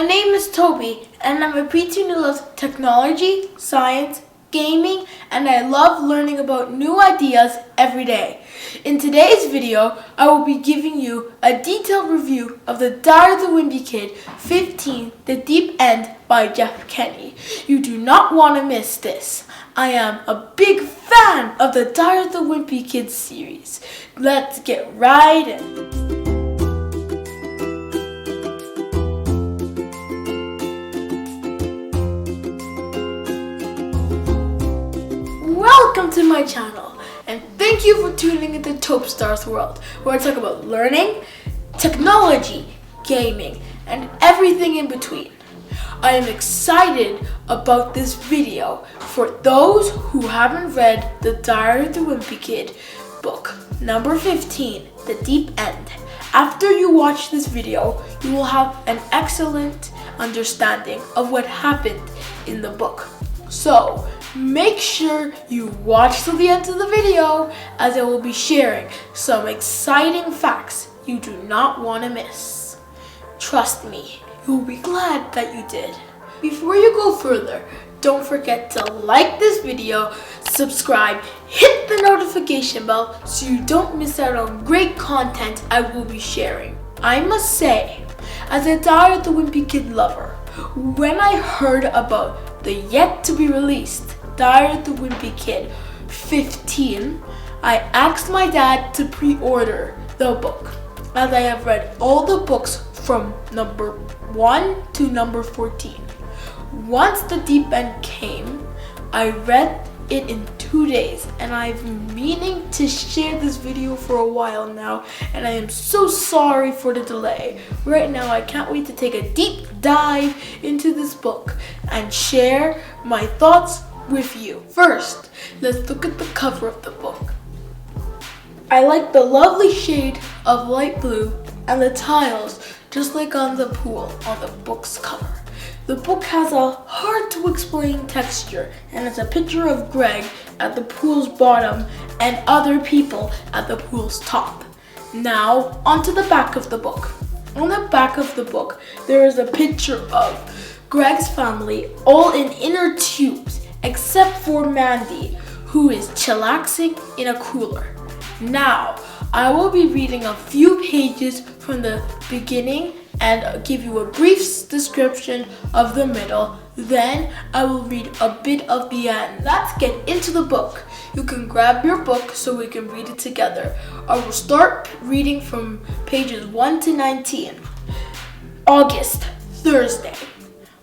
name is Toby, and I'm a preteen who loves technology, science, gaming, and I love learning about new ideas every day. In today's video, I will be giving you a detailed review of The Diary of the Wimpy Kid 15, The Deep End by Jeff Kinney. You do not want to miss this. I am a big fan of The Diary of the Wimpy Kid series. Let's get right in. Welcome to my channel, and thank you for tuning into Tobstar's world, where I talk about learning, technology, gaming, and everything in between. I am excited about this video for those who haven't read The Diary of the Wimpy Kid book number 15, The Deep End. After you watch this video, you will have an excellent understanding of what happened in the book. So, make sure you watch till the end of the video, as I will be sharing some exciting facts you do not want to miss. Trust me, you'll be glad that you did. Before you go further, don't forget to like this video, subscribe, hit the notification bell so you don't miss out on great content I will be sharing. I must say, as a Diary of the Wimpy Kid lover, when I heard about the yet-to-be-released Diary of the Wimpy Kid 15, I asked my dad to pre-order the book, as I have read all the books from number 1 to number 14. Once The Deep End came, I read it in 2 days, and I've been meaning to share this video for a while now, and I am so sorry for the delay. Right now, I can't wait to take a deep dive into this book and share my thoughts with you. First, let's look at the cover of the book. I like the lovely shade of light blue and the tiles, just like on the pool on the book's cover. The book has a hard to explain texture, and it's a picture of Greg at the pool's bottom and other people at the pool's top. Now, onto the back of the book. On the back of the book, there is a picture of Greg's family all in inner tubes, except for Mandy, who is chillaxing in a cooler. Now, I will be reading a few pages from the beginning and give you a brief description of the middle. Then I will read a bit of the end. Let's get into the book. You can grab your book so we can read it together. I will start reading from pages 1 to 19. August, Thursday.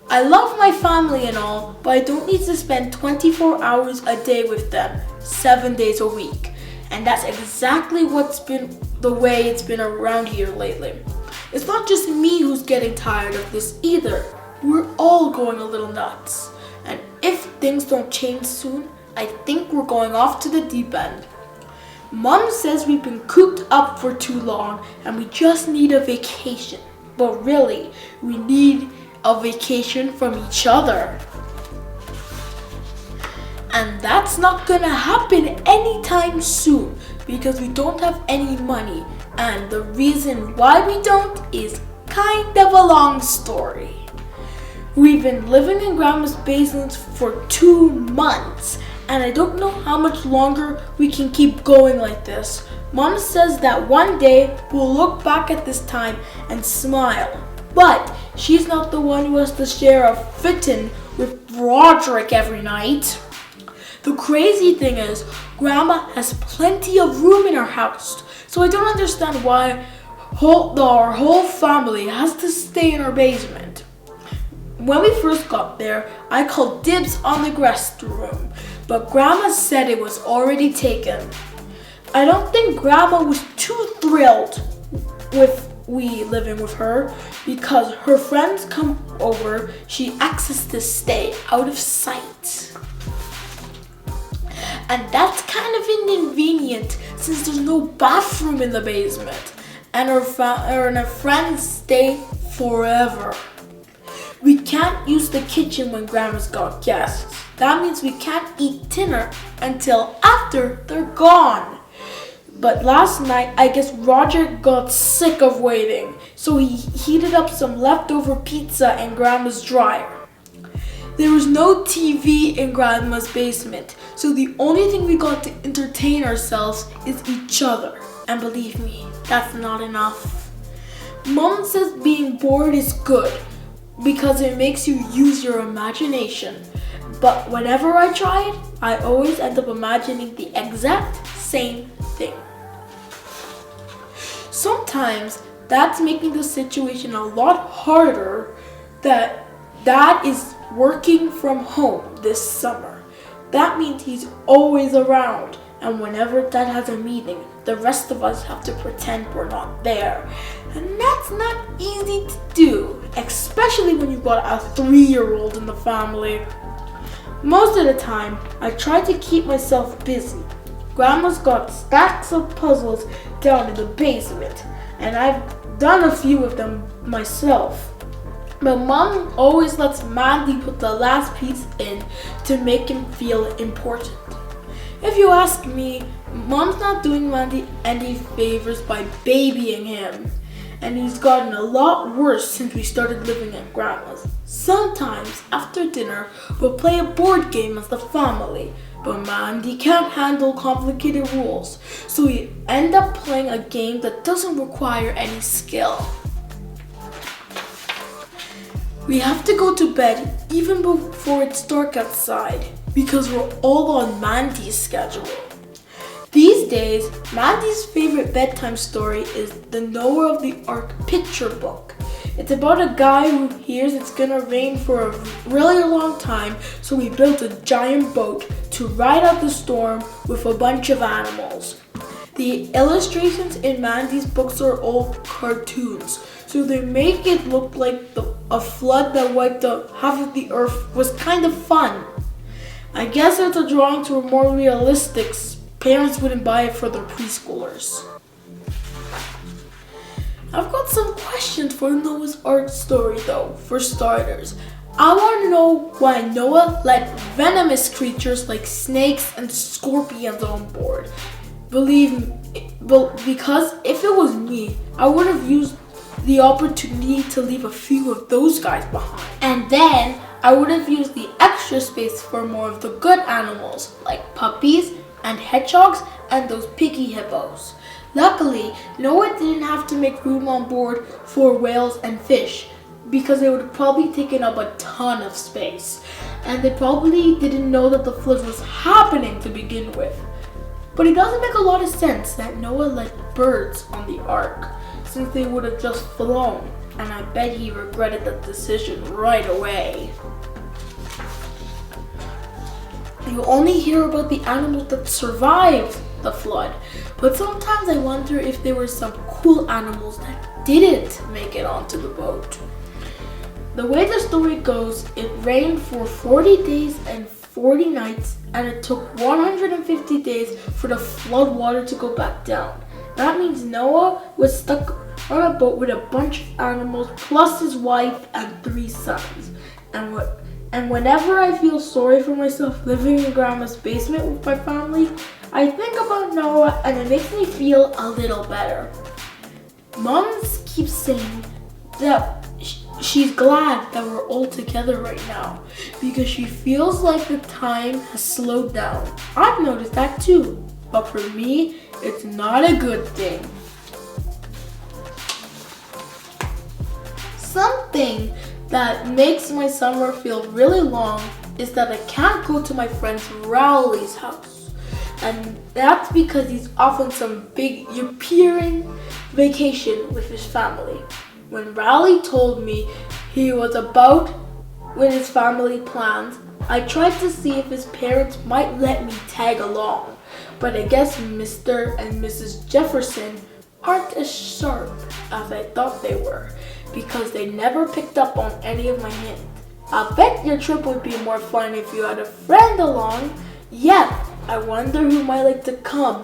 I love my family and all, but I don't need to spend 24 hours a day with them, 7 days a week. And that's exactly what's been the way it's been around here lately. It's not just me who's getting tired of this either. We're all going a little nuts. And if things don't change soon, I think we're going off to the deep end. Mom says we've been cooped up for too long and we just need a vacation. But really, we need a vacation from each other. And that's not gonna happen anytime soon because we don't have any money. And the reason why we don't is kind of a long story. We've been living in Grandma's basement for 2 months, and I don't know how much longer we can keep going like this. Mom says that one day we'll look back at this time and smile. But she's not the one who has to share a fitting with Broderick every night. The crazy thing is, Grandma has plenty of room in her house, so I don't understand why our whole family has to stay in our basement. When we first got there, I called dibs on the guest room, but Grandma said it was already taken. I don't think Grandma was too thrilled with we living with her, because her friends come over, she asks to stay out of sight. And that's kind of inconvenient since there's no bathroom in the basement, and her friends stay forever. We can't use the kitchen when Grandma's got guests. That means we can't eat dinner until after they're gone. But last night, I guess Roger got sick of waiting, so he heated up some leftover pizza in Grandma's dryer. There was no TV in Grandma's basement, so the only thing we got to entertain ourselves is each other. And believe me, that's not enough. Mom says being bored is good because it makes you use your imagination. But whenever I try it, I always end up imagining the exact same thing. Sometimes that's making the situation a lot harder that Dad is working from home this summer. That means he's always around, and whenever Dad has a meeting, the rest of us have to pretend we're not there. And that's not easy to do, especially when you've got a 3-year-old in the family. Most of the time, I try to keep myself busy. Grandma's got stacks of puzzles down in the basement, and I've done a few of them myself. But Mom always lets Mandy put the last piece in to make him feel important. If you ask me, Mom's not doing Mandy any favors by babying him, and he's gotten a lot worse since we started living at Grandma's. Sometimes after dinner, we'll play a board game as the family, but Mandy can't handle complicated rules, so we end up playing a game that doesn't require any skill. We have to go to bed even before it's dark outside because we're all on Mandy's schedule. These days, Mandy's favorite bedtime story is the Noah of the Ark picture book. It's about a guy who hears it's gonna rain for a really long time, so he built a giant boat to ride out the storm with a bunch of animals. The illustrations in Mandy's books are all cartoons, so they make it look like a flood that wiped out half of the earth was kind of fun. I guess if the drawings were more realistic, parents wouldn't buy it for their preschoolers. I've got some questions for Noah's Ark story though, for starters. I want to know why Noah let venomous creatures like snakes and scorpions on board. Believe me, because if it was me, I would have used the opportunity to leave a few of those guys behind. And then I would have used the extra space for more of the good animals, like puppies and hedgehogs and those piggy hippos. Luckily, Noah didn't have to make room on board for whales and fish because they would have probably taken up a ton of space. And they probably didn't know that the flood was happening to begin with. But it doesn't make a lot of sense that Noah let birds on the ark, since they would have just flown, and I bet he regretted that decision right away. You only hear about the animals that survived the flood, but sometimes I wonder if there were some cool animals that didn't make it onto the boat. The way the story goes, it rained for 40 days and 40 nights, and it took 150 days for the flood water to go back down. That means Noah was stuck on a boat with a bunch of animals plus his wife and 3 sons. And whenever I feel sorry for myself living in Grandma's basement with my family, I think about Noah and it makes me feel a little better. Mom keeps saying that she's glad that we're all together right now because she feels like the time has slowed down. I've noticed that too, but for me, it's not a good thing. Something that makes my summer feel really long is that I can't go to my friend Rowley's house. And that's because he's off on some big European vacation with his family. When Rowley told me he was about with his family plans, I tried to see if his parents might let me tag along. But I guess Mr. and Mrs. Jefferson aren't as sharp as I thought they were, because they never picked up on any of my hints. I bet your trip would be more fun if you had a friend along. Yeah, I wonder who might like to come.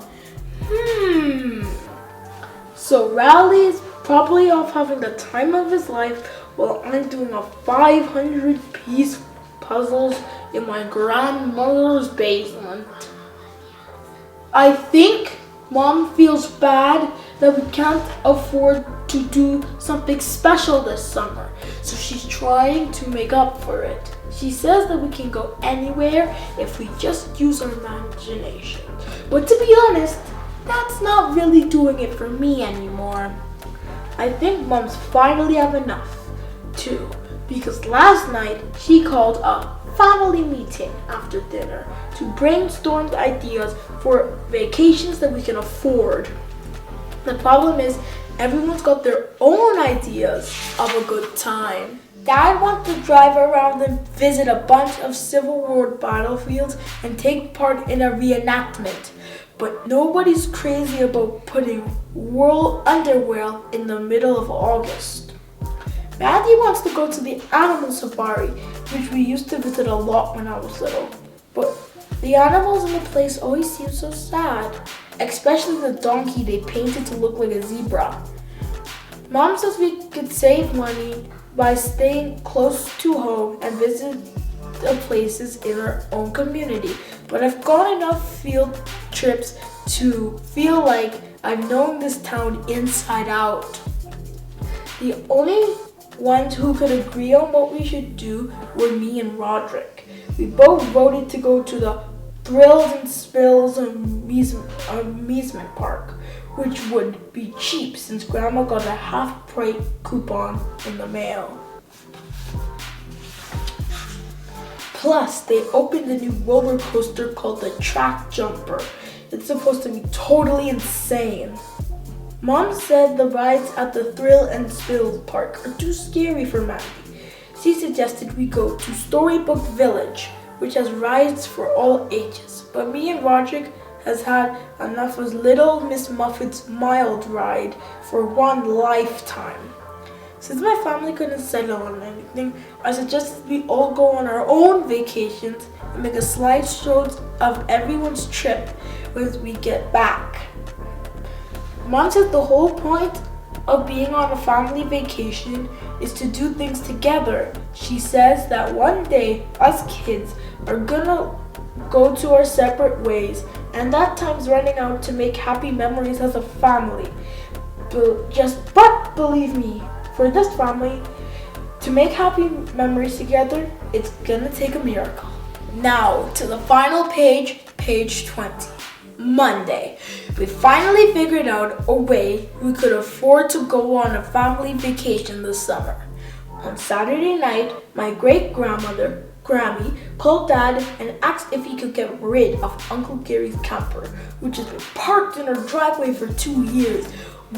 So Rowley is probably off having the time of his life while I'm doing a 500-piece puzzles in my grandmother's basement. I think Mom feels bad that we can't afford to do something special this summer, so she's trying to make up for it. She says that we can go anywhere if we just use our imagination. But to be honest, that's not really doing it for me anymore. I think Mom's finally have enough, too, because last night she called a family meeting after dinner to brainstorm ideas for vacations that we can afford. The problem is everyone's got their own ideas of a good time. Dad wants to drive around and visit a bunch of Civil War battlefields and take part in a reenactment. But nobody's crazy about putting World Underworld in the middle of August. Matthew wants to go to the animal safari, which we used to visit a lot when I was little. But the animals in the place always seem so sad, especially the donkey they painted to look like a zebra. Mom says we could save money by staying close to home and visit the places in our own community. But I've gone enough field trips to feel like I've known this town inside out. The only ones who could agree on what we should do were me and Roderick. We both voted to go to the Thrills and Spills amusement park, which would be cheap since Grandma got a half-price coupon in the mail. Plus, they opened a new roller coaster called the Track Jumper. It's supposed to be totally insane. Mom said the rides at the Thrill and Spills park are too scary for Mandy. She suggested we go to Storybook Village, which has rides for all ages. But me and Roderick has had enough of Little Miss Muffet's mild ride for one lifetime. Since my family couldn't settle on anything, I suggested we all go on our own vacations and make a slideshow of everyone's trip when we get back. Mom said the whole point of being on a family vacation is to do things together. She says that one day us kids are gonna go to our separate ways, and that time's running out to make happy memories as a family. But believe me, for this family to make happy memories together, it's gonna take a miracle. Now to the final page, page 20. Monday. We finally figured out a way we could afford to go on a family vacation this summer. On Saturday night, my great-grandmother, Grammy, called Dad and asked if he could get rid of Uncle Gary's camper, which has been parked in our driveway for 2 years.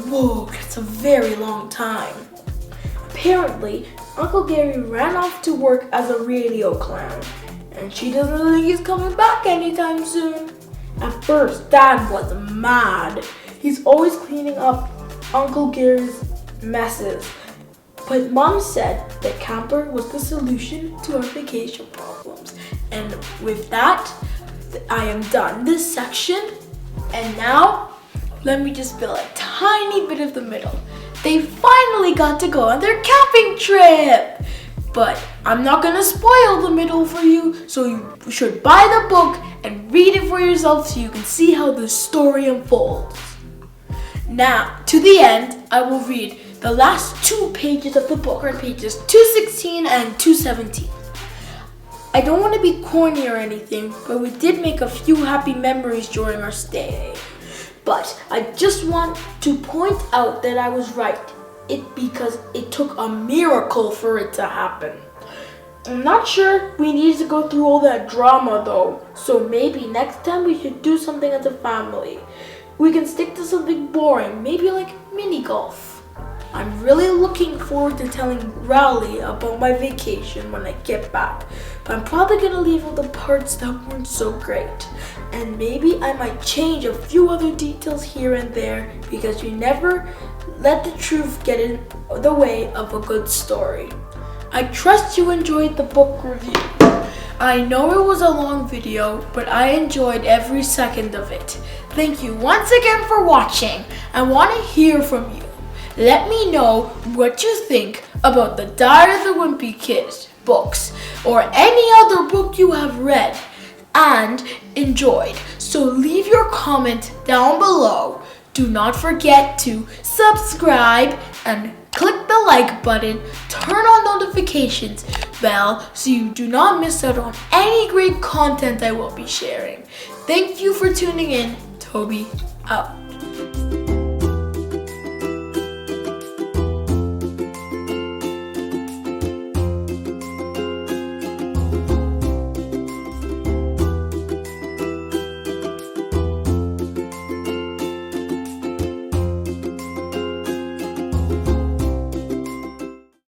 Whoa, that's a very long time. Apparently, Uncle Gary ran off to work as a radio clown, and she doesn't think he's coming back anytime soon. At first, Dad was mad. He's always cleaning up Uncle Gary's messes. But Mom said that camper was the solution to our vacation problems. And with that, I am done this section. And now, let me just fill a tiny bit of the middle. They finally got to go on their camping trip. But I'm not gonna spoil the middle for you, so you should buy the book and read it for yourself so you can see how the story unfolds. Now, to the end, I will read the last 2 pages of the book, or pages 216 and 217. I don't want to be corny or anything, but we did make a few happy memories during our stay. But I just want to point out that I was right. Because it took a miracle for it to happen. I'm not sure we need to go through all that drama though, so maybe next time we should do something as a family. We can stick to something boring, maybe like mini golf. I'm really looking forward to telling Riley about my vacation when I get back, but I'm probably gonna leave all the parts that weren't so great. And maybe I might change a few other details here and there, because you never let the truth get in the way of a good story. I trust you enjoyed the book review. I know it was a long video, but I enjoyed every second of it. Thank you once again for watching. I want to hear from you. Let me know what you think about the Diary of the Wimpy Kid books or any other book you have read and enjoyed. So leave your comment down below. Do not forget to subscribe and click the like button. Turn on notifications bell so you do not miss out on any great content I will be sharing. Thank you for tuning in. Toby out.